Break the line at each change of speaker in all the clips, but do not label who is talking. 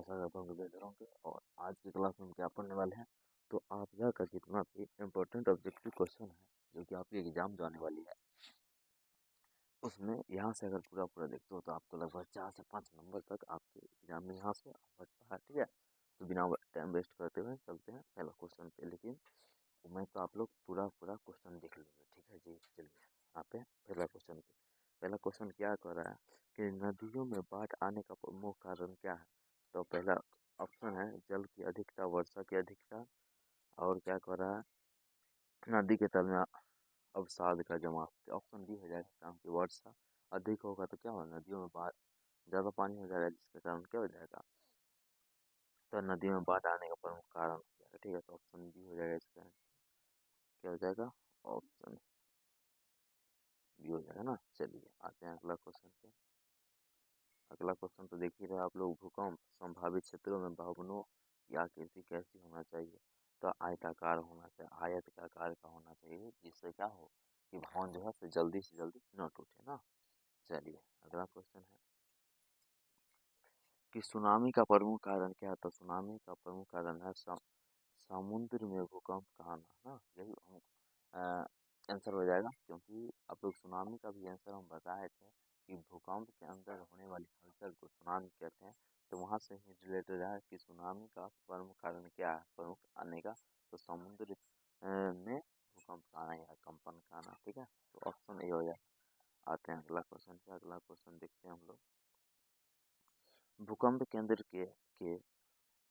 आपका स्वागत है वेदरों के। और आज की क्लास में हम क्या पढ़ने वाले हैं, तो आपदा का जितना भी इम्पोर्टेंट ऑब्जेक्टिव क्वेश्चन है जो कि आपकी एग्जाम जो आने वाली है उसमें यहाँ से अगर पूरा पूरा देखते हो तो आपको लगभग 4 से 5 नंबर तक आपके एग्जाम में यहाँ से बढ़ता है। ठीक है, तो बिना टाइम वेस्ट करते हुए चलते हैं पहला क्वेश्चन पे। लेकिन मैं तो आप लोग पूरा पूरा क्वेश्चन देख लेंगे। ठीक है जी, चलिए यहाँ पे पहला क्वेश्चन पे। पहला क्वेश्चन क्या कर रहा है कि नदियों में बाढ़ आने का प्रमुख कारण क्या है। तो पहला ऑप्शन है जल की अधिकता, वर्षा की अधिकता, और क्या कर रहा है नदी के तल में अवसाद का जमा। ऑप्शन बी हो जाएगा काम की वर्षा अधिक होगा तो क्या होगा, नदियों में बाढ़ ज़्यादा पानी हो जाएगा जिसके कारण क्या हो जाएगा, तो नदियों में बाढ़ आने का प्रमुख कारण हो जाएगा। ठीक है, तो ऑप्शन बी हो जाएगा इसका क्या हो जाएगा, ऑप्शन बी हो जाएगा ना। चलिए आते हैं अगला क्वेश्चन पे। अगला क्वेश्चन तो देख ही रहे आप लोग, भूकंप संभावित क्षेत्रों में भवनों की आकृति कैसी होना चाहिए। तो आयताकार होना चाहिए, आयत के आकार का होना चाहिए जिससे क्या हो कि भवन जो है तो जल्दी से जल्दी न टूटे ना। चलिए अगला क्वेश्चन है कि सुनामी का प्रमुख कारण क्या है। तो सुनामी का प्रमुख कारण है समुद्र में भूकंप का आना ना। यही हम आंसर हो जाएगा, क्योंकि आप लोग सुनामी का भी आंसर हम बताए थे कि भूकंप के अंदर होने वाली हलचल को सुनामी कहते हैं। तो वहाँ से ही रिलेटेड है कि सुनामी का प्रमुख कारण क्या है, प्रमुख आने का, तो समुद्र में भूकंप का आना या कंपन का आना। ठीक है, तो ऑप्शन ए हो जाएगा। आते हैं अगला क्वेश्चन पे। अगला क्वेश्चन देखते हैं हम लोग, भूकंप केंद्र के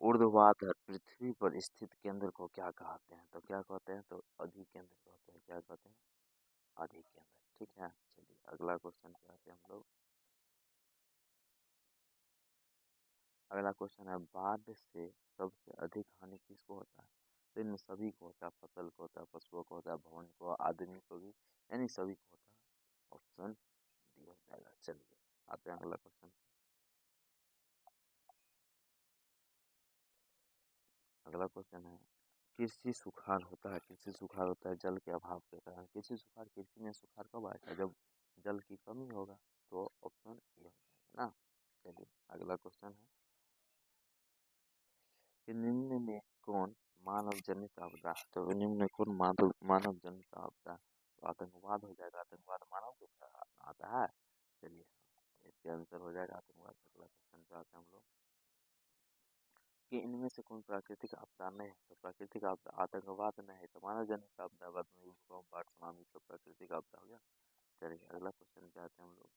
ऊर्ध्वाधर पृथ्वी पर स्थित केंद्र को क्या कहते हैं। तो क्या कहते हैं, तो अधि केंद्र कहते हैं। क्या कहते हैं, अधि केंद्र। ठीक है, चलिए अगला क्वेश्चन पे आते हैं हम लोग। अगला क्वेश्चन है बाढ़ से सबसे अधिक हानि किसको होता है। तो इनमें सभी को होता है, फसल को होता है, पशुओं को होता है, भवन को, आदमी को भी, यानी सभी को होता है। ऑप्शन डी हो जाएगा। चलिए आते हैं अगला क्वेश्चन। अगला क्वेश्चन है कृषि सुखाड़ होता है। कृषि सुखाड़ होता है जल के अभाव के कारण। कृषि सुखाड़, कृषि में सुखाड़ कब आएगा, जब जल की कमी होगा। तो ऑप्शन ए हो जाएगा ना। चलिए अगला क्वेश्चन है कि निम्न में कौन मानव जनित आपदा है। तो निम्न में कौन मानव जनित आपदा है। तो आतंकवाद हो जाएगा। आतंकवाद मानव के ऊपर आता है। चलिए इसके आंसर हो जाएगा आतंकवाद। अगला क्वेश्चन पे आते हैं हम लोग कि इनमें से कौन प्राकृतिक आपदा नहीं है। तो प्राकृतिक आपदा आतंकवाद नहीं है, तो मानव जनित आपदा बाद में भूकंप, बाढ़, सुनामी सब प्राकृतिक आपदा हो गया। चलिए अगला क्वेश्चन पे आते हैं हम लोग,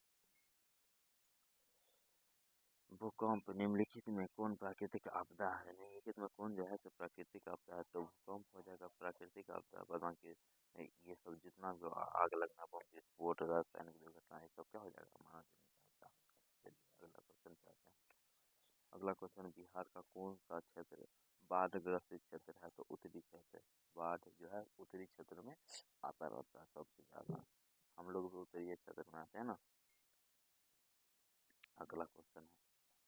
भूकंप निम्नलिखित में कौन प्राकृतिक आपदा है। निम्नलिखित में कौन जो है तो प्राकृतिक आपदा है। तो भूकंप हो जाएगा प्राकृतिक आपदा, बाद बाकी ये सब जितना जो आग लगना, बम विस्फोट, रासायनिक दुर्घटना, ये सब क्या हो जाएगा, मानव जनित आपदा। चलिए अगला क्वेश्चन पे आते हैं। अगला क्वेश्चन, बिहार का कौन सा क्षेत्र बाढ़ग्रस्त क्षेत्र है। तो उत्तरी क्षेत्र। बाढ़ जो है उत्तरी क्षेत्र में आता रहता है सबसे ज्यादा। हम लोग भी उत्तरी क्षेत्र में आते हैं ना। अगला क्वेश्चन है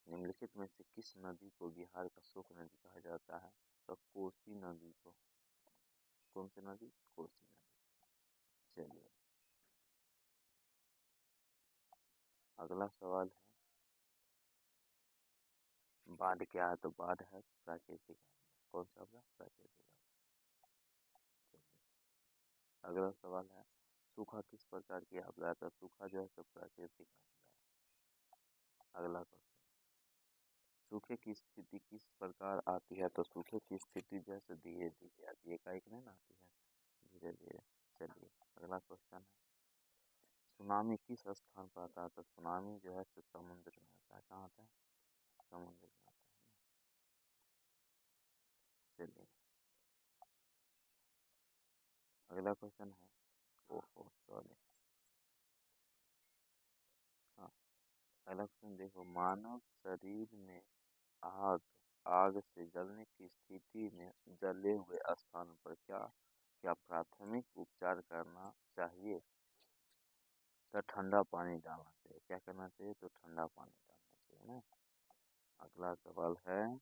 निम्नलिखित में से किस नदी को बिहार का शोक नदी कहा जाता है। तो कोसी नदी को। कौन सी नदी, कोसी नदी। चलिए अगला सवाल है बाढ़ क्या है। तो बाढ़ है प्राकृतिक आपदा। कौन सा आपदा, प्राकृतिक आपदा। अगला सवाल है सूखा किस प्रकार की आपदा है। तो सूखा जो है तो प्राकृतिक आपदा है। अगला क्वेश्चन, सूखे की स्थिति किस प्रकार आती है। तो सूखे की स्थिति जो है तो धीरे धीरे आती है, एकाएक नहीं ना आती है, धीरे धीरे। चलिए अगला क्वेश्चन है सुनामी किस स्थान पर आता है। तो सुनामी जो है तो समुद्र में आता है। कहाँ आता है, समुद्र में आता है। चलिए अगला क्वेश्चन है, ओहो सॉरी, हाँ अगला क्वेश्चन देखो, मानव शरीर में आग आग से जलने की स्थिति में जले हुए स्थान पर क्या क्या प्राथमिक उपचार करना चाहिए। तो ठंडा पानी डालना चाहिए। क्या करना चाहिए, तो ठंडा पानी डालना चाहिए ना। अगला सवाल है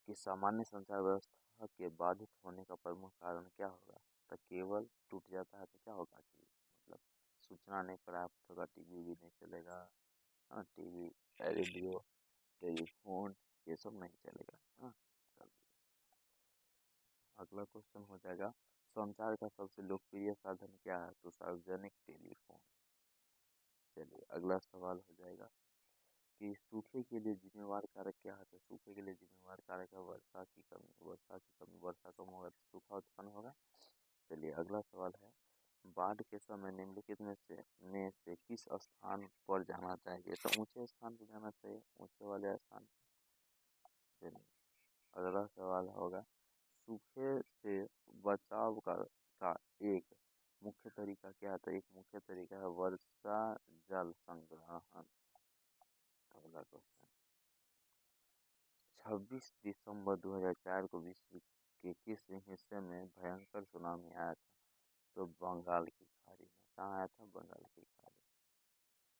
कि सामान्य संचार व्यवस्था के बाधित होने का प्रमुख कारण क्या होगा। तो केबल टूट जाता है तो क्या होगा कि मतलब सूचना नहीं प्राप्त होगा, टीवी भी नहीं चलेगा। हाँ टीवी, रेडियो, टेलीफोन, ये सब नहीं चलेगा। हाँ, अगला क्वेश्चन हो जाएगा, संचार का सबसे लोकप्रिय साधन क्या है? तो सार्वजनिक टेलीफोन। चलिए अगला सवाल हो जाएगा कि सूखे के लिए जिम्मेवार कारक क्या है? तो सूखे के लिए जिम्मेवार कारक है वर्षा की कमी। वर्षा की कमी, वर्षा कम होगा तो सूखा उत्पन्न होगा। चलिए अगला सवाल है, बाढ़ के समय निम्नलिखित में से किस स्थान पर जाना चाहिए? तो ऊंचे स्थान पर जाना चाहिए, ऊंचे वाले स्थान। चलिए अगला सवाल होगा, सूखे से बचाव का एक मुख्य तरीका क्या है? तो एक मुख्य तरीका है वर्षा जल संग्रहण। अगला क्वेश्चन, 26 दिसंबर 2004 को विश्व के किस हिस्से में भयंकर सुनामी आया था? तो बंगाल की खाड़ी में। कहाँ आया था? बंगाल की खाड़ी।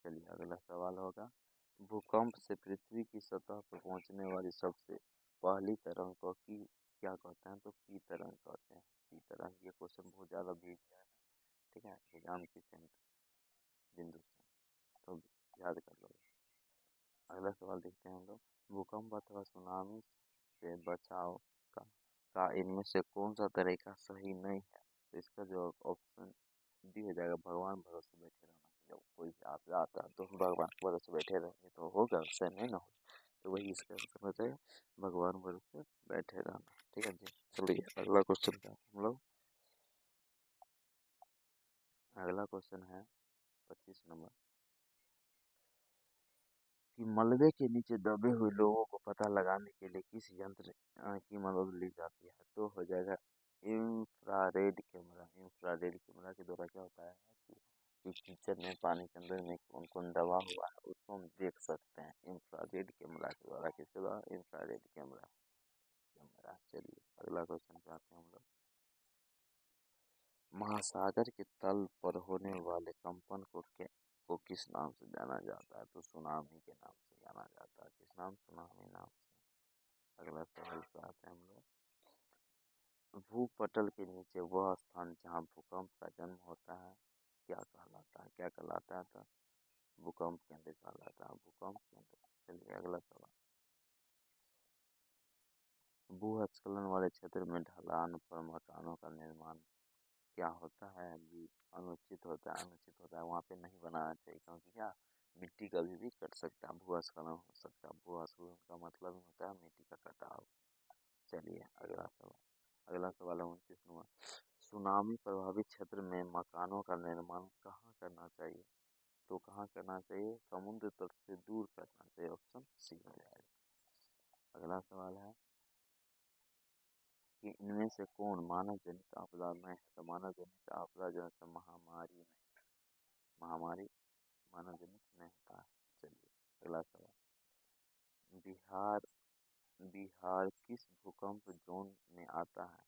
चलिए अगला सवाल होगा, भूकंप से पृथ्वी की सतह पर पहुंचने वाली सबसे पहली तरंग को की क्या कहते हैं? तो की तरंग कहते हैं। की तरंग, ये क्वेश्चन बहुत ज़्यादा भीड़ है, ठीक है, एग्जाम की बिंदु से, तो याद कर लो। अगला सवाल देखते हैं हम लोग, भूकंप अथवा सुनामी से बचाव का का इनमें से कौन सा तरीका सही नहीं है? तो इसका जो ऑप्शन डी हो जाएगा, भगवान भरोसे बैठे रहना। जब कोई आपदा आता है तो हम भगवान के भरोसे बैठे रहेंगे तो होगा, उससे नहीं ना होगा। तो वही इसका आंसर हो जाएगा, भगवान भरोसे बैठे रहना। ठीक है जी। चलिए अगला क्वेश्चन का हम लोग, अगला क्वेश्चन है 25 नंबर, कि मलबे के नीचे दबे हुए लोगों को पता लगाने के लिए किस यंत्र की मदद ली जाती है? तो हो जाएगा इंफ्रारेड कैमरा। इंफ्रारेड कैमरा के द्वारा क्या होता है कि कीचड़ में, पानी के अंदर में कौन कौन दबा हुआ है उसको हम देख सकते हैं इंफ्रारेड कैमरा के द्वारा। किसके द्वारा? Infrared camera. चलिए अगला क्वेश्चन पे आते हैं हम लोग, महासागर के तल पर होने वाले कंपन को किस नाम से जाना जाता है? तो सुनामी के नाम से जाना जाता है। किस नाम? सुनामी नाम से। अगला सवाल पे आते हैं हम लोग, भूपटल के नीचे वह स्थान जहाँ भूकंप का जन्म होता है क्या कहलाता है? क्या कहलाता है? तो भूकंप केंद्र कहलाता है, भूकंप केंद्र। चलिए अगला सवाल, भूस्खलन वाले क्षेत्र में ढलान पर मकानों का निर्माण क्या होता है? भी अनुचित होता है, अनुचित होता है। वहाँ पे नहीं बनाना चाहिए, क्योंकि क्या, मिट्टी कभी भी कट सकता है, भूस्खलन हो सकता है। भूस्खलन का मतलब होता है मिट्टी का कटाव। चलिए अगला सवाल, अगला सवाल है 29वां, सुनामी प्रभावित क्षेत्र में मकानों का निर्माण कहाँ करना चाहिए? तो कहाँ करना चाहिए? समुद्र तट से दूर करना चाहिए। ऑप्शन सी हो जाएगा। अगला सवाल है कि इनमें से कौन मानव जनित आपदा में है? तो मानव जनित आपदा जो है महामारी में, महामारी मानव जनित नहीं होता है। चलिए अगला सवाल, बिहार बिहार किस भूकंप जोन में आता है?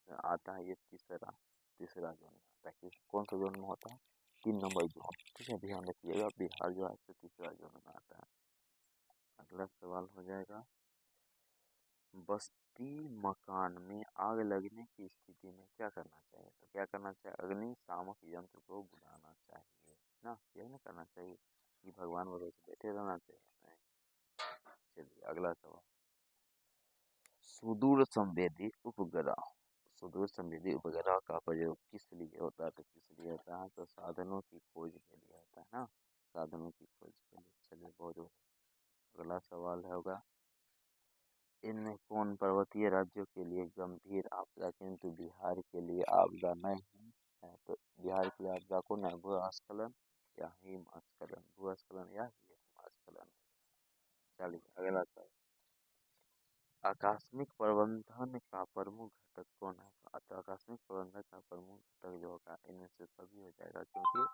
तो आता है ये तीसरा तीसरा जोन में आता है। कौन सा जोन में होता है? 3 नंबर जोन। ठीक है, ध्यान रखिएगा, बिहार जो है तीसरा जोन में आता है। अगला सवाल हो जाएगा, बस्ती मकान में आग लगने की स्थिति में क्या करना चाहिए? तो क्या करना चाहिए? अग्निशामक यंत्र को बुलाना चाहिए ना, यही ना करना चाहिए कि भगवान भरोसे बैठे रहना चाहिए। चलिए अगला सवाल, सुदूर संवेदी उपग्रह, सुदूर संवेदी उपग्रह का प्रयोग किस लिए होता है? तो किस लिए होता है? तो साधनों की खोज के लिए होता है ना, साधनों की खोज के लिए। चलिए बहुत। अगला सवाल होगा, इनमें कौन पर्वतीय राज्यों के लिए गंभीर आपदा किंतु बिहार के लिए आपदा नहीं है? तो बिहार के लिए आपदा कौन है? भूस्खलन या हिमस्खलन? भूस्खलन या हिमस्खलन। चलिए अगला सवाल, आकस्मिक प्रबंधन का प्रमुख घटक कौन है? तो आकस्मिक प्रबंधन का प्रमुख घटक जो होगा इनमें से सभी हो जाएगा, क्योंकि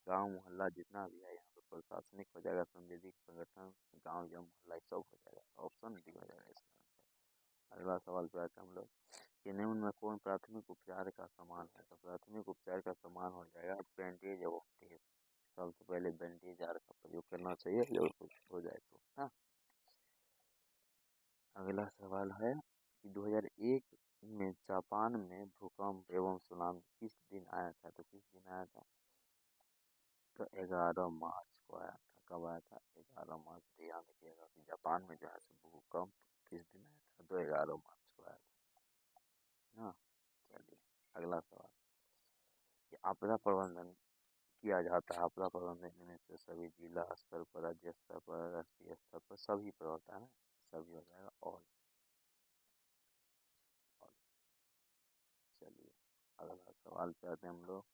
गांव मोहल्ला जितना भी है यहाँ पर प्रशासनिक हो जाएगा, सांवेदिक संगठन, गांव या मोहल्ला सब हो जाएगा। ऑप्शन डी हो जाएगा इसका आंसर। अगला सवाल पे आते हैं हम लोग, कि निम्न में कौन प्राथमिक उपचार का सामान है? तो प्राथमिक उपचार का सामान हो जाएगा बैंडेज और टेप। सबसे पहले बैंडेज का प्रयोग करना चाहिए जब कुछ हो जाए तो। हाँ, अगला सवाल है कि 2001 में जापान में भूकंप एवं सुनामी किस दिन आया था? तो किस दिन आया था? तो 11 मार्च को आया था। कब आया था? 11 मार्च। ध्यान रखिएगा कि जापान में जो है भूकंप किस दिन आया था? तो 11 मार्च को आया था ना। चलिए अगला सवाल, कि आपदा प्रबंधन किया जाता है। आपदा प्रबंधन में से सभी जिला स्तर पर, राज्य स्तर पर, राष्ट्रीय स्तर पर, सभी पर होता है ना, सभी हो जाएगा ऑल। चलिए अगला सवाल पे आते हैं हम लोग।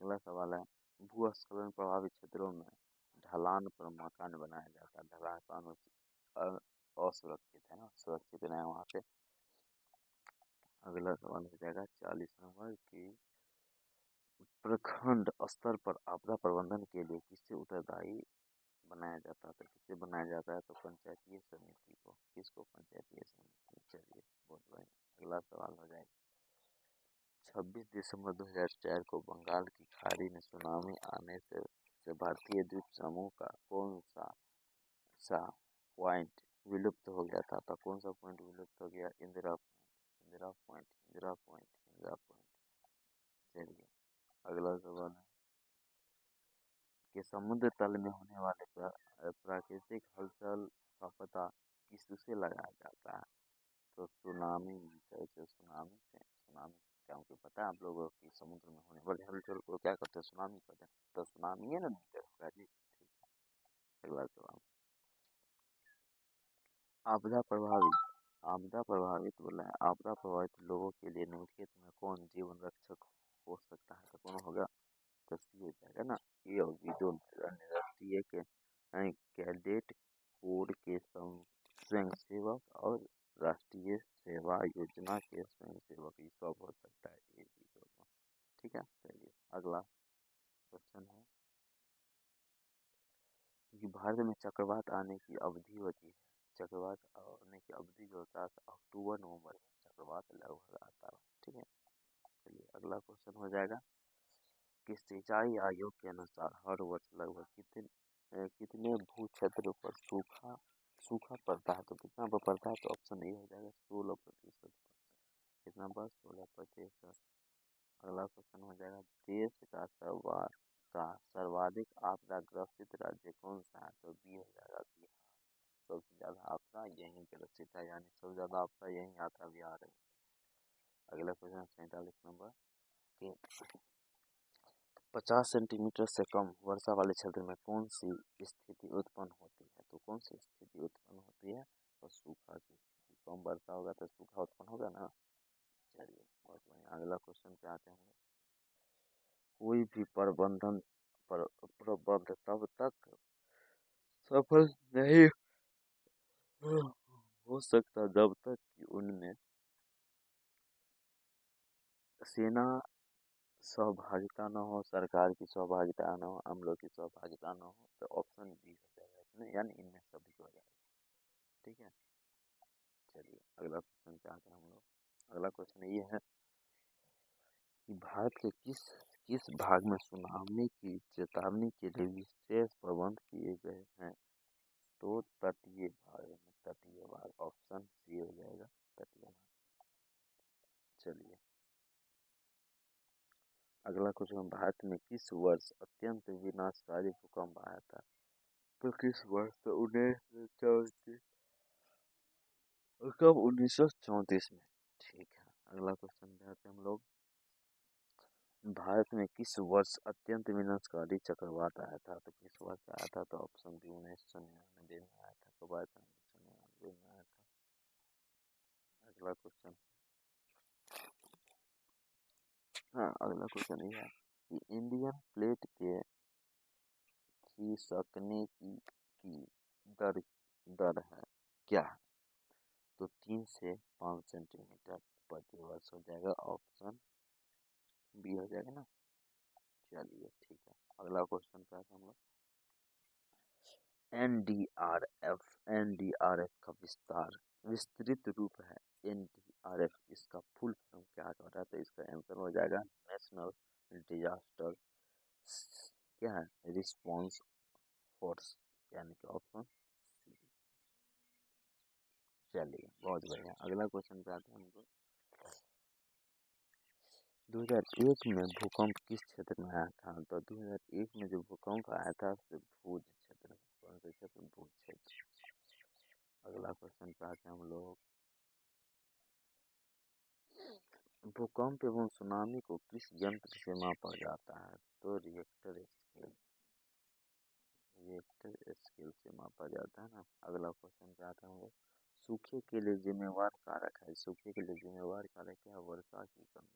अगला सवाल है, भूस्खलन प्रभावित क्षेत्रों में ढलान पर मकान बनाया जाता है। ढलान का असुरक्षित है ना, सुरक्षित नहीं है वहाँ पे। अगला सवाल हो जाएगा 40 नंबर की, प्रखंड स्तर पर आपदा प्रबंधन के लिए किससे उत्तरदायी बनाया जाता है? तो किससे बनाया जाता है? तो पंचायतीय समिति को। किसको? पंचायतीय समिति। चलिए बहुत बढ़िया। अगला सवाल हो जाएगा, 26 दिसंबर 2004 को बंगाल की खाड़ी में सुनामी आने से भारतीय द्वीप समूह का कौन सा पॉइंट विलुप्त हो गया था? तो कौन सा पॉइंट विलुप्त हो गया? Indira point, Indira point, Indira point, Indira point. चलिए अगला सवाल है कि समुद्र तल में होने वाले प्राकृतिक हलचल का पता किससे लगाया जाता है? तो सुनामी मीटर से। सुनामी से। सुनामी क्या हमको पता है आप लोगों को कि समुद्र में होने वाले हलचल को क्या करते हैं? सुनामी कहते हैं। तो सुनामी है ना मीटर होगा जी। ठीक है अगला सवाल, आपदा प्रभावित, आपदा प्रभावित बोला है, आपदा प्रभावित लोगों के लिए निम्नलिखित में कौन जीवन रक्षक हो सकता है? तो कौन होगा? तो सी हो जाएगा ना, ये होगी जो राष्ट्रीय के कैडेट कोर के स्वयंसेवक और राष्ट्रीय सेवा योजना के स्वयंसेवक, ये सब हो सकता है ये भी दोनों। ठीक है चलिए अगला क्वेश्चन है कि भारत में चक्रवात आने की अवधि होती है। चक्रवात आने की अवधि जो होता है अक्टूबर नवंबर में चक्रवात लगभग आता है। ठीक है चलिए अगला क्वेश्चन हो जाएगा कि सिंचाई आयोग के अनुसार हर वर्ष लगभग कितने भू क्षेत्र पर सूखा सूखा पड़ता है? तो कितना पर पड़ता है? तो ऑप्शन ए हो जाएगा 16%। कितना पर? 16%। अगला क्वेश्चन हो जाएगा, देश का सर्वाधिक आपदा ग्रसित राज्य कौन सा है? तो बी हो जाएगा बिहार। सबसे ज्यादा आपदा यहीं ग्रसित है, यानी सबसे ज्यादा आपदा यहीं आता है, बिहार है। अगला क्वेश्चन 47 नंबर के, 50 सेंटीमीटर से कम वर्षा वाले क्षेत्र में कौन सी स्थिति उत्पन्न होती है? तो कौन सी स्थिति उत्पन्न होती है? तो सूखा की स्थिति। कम वर्षा होगा तो सूखा उत्पन्न होगा ना। चलिए बहुत बढ़िया। अगला क्वेश्चन पे आते हैं। कोई भी प्रबंध तब तक सफल नहीं हो सकता जब तक कि उनमें सेना सहभागिता न हो, सरकार की सहभागिता न हो, हम लोग की सहभागिता न हो। तो ऑप्शन बी हो जाएगा इसमें, यानी इनमें सभी हो जाएगा। ठीक है चलिए अगला क्वेश्चन पे आते हैं हम लोग। अगला क्वेश्चन ये है कि भारत के किस किस भाग में सुनामी की चेतावनी के लिए विशेष प्रबंध किए गए हैं? तो तटीय भाग में। तटीय भाग ऑप्शन सी हो जाएगा, तटीय भाग। चलिए अगला क्वेश्चन, भारत में किस वर्ष अत्यंत विनाशकारी भूकंप आया था? तो किस वर्ष? तो 1934। कब? 1934 में। ठीक है अगला क्वेश्चन पे आते हैं हम लोग। भारत में किस वर्ष अत्यंत विनाशकारी चक्रवात आया था? तो किस वर्ष आया था? तो ऑप्शन बी 1999 में आया था। कब आया था? 1999 में आया था। अगला क्वेश्चन, हाँ अगला क्वेश्चन ये है कि इंडियन प्लेट के खिसकने की दर दर है क्या है? तो 3 से 5 सेंटीमीटर प्रति वर्ष हो जाएगा। ऑप्शन बी हो जाएगा ना। चलिए ठीक है अगला क्वेश्चन पे आते हैं हम लोग। एनडीआरएफ, एनडीआरएफ का विस्तृत रूप है एनडीआरएफ, इसका फुल फॉर्म क्या होता है? तो इसका आंसर हो जाएगा नेशनल डिजास्टर क्या है, रिस्पॉन्स फोर्स, यानी कि ऑप्शन सी। चलिए बहुत बढ़िया। अगला क्वेश्चन पे आते हैं हम लोग। 2001 में भूकंप किस क्षेत्र में आया था? तो 2001 में जो भूकंप आया था भुज क्षेत्र। कौन से क्षेत्र? भू क्षेत्र। अगला क्वेश्चन पे आते हैं हम लोग। भूकंप एवं सुनामी को किस यंत्र से मापा जाता है? तो रिएक्टर स्केल से मापा जाता है ना। अगला क्वेश्चन पे आते हैं हम लोग। सूखे के लिए जिम्मेवार कारक है। सूखे के लिए जिम्मेवार कारक क्या है? वर्षा की कमी।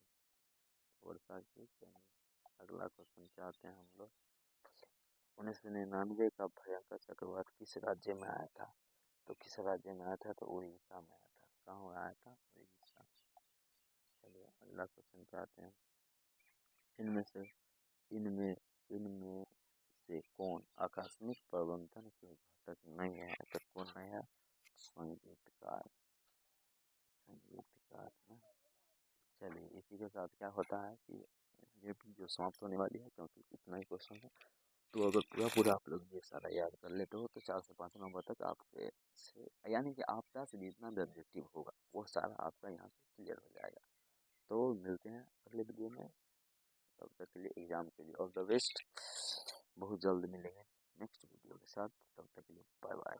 वर्षा की कमी। अगला क्वेश्चन पे आते हैं हम लोग। 1999 का भयंकर चक्रवात किस राज्य में आया था? तो किस राज्य में आया था? तो उड़ीसा में आया था। कहाँ आया था? उड़ीसा। चलिए अगला क्वेश्चन पे आते हैं। इनमें से इनमें इनमें से कौन आकस्मिक प्रबंधन के घटक नहीं है? तो कौन नहीं है? संगीतकार। संगीतकार ना। चलिए इसी के साथ क्या होता है कि ये वीडियो समाप्त होने वाली है, क्योंकि इतना ही क्वेश्चन है। तो अगर पूरा पूरा आप लोग ये सारा याद कर लेते हो तो 4 से 5 नंबर तक आपके से, यानी कि आपका से जितना भी ऑब्जेक्टिव होगा वो सारा आपका यहाँ से क्लियर हो जाएगा। तो मिलते हैं अगले वीडियो में। तब तक के लिए एग्जाम के लिए ऑल द बेस्ट। बहुत जल्द मिलेंगे नेक्स्ट वीडियो के साथ। तब तक के लिए बाय बाय।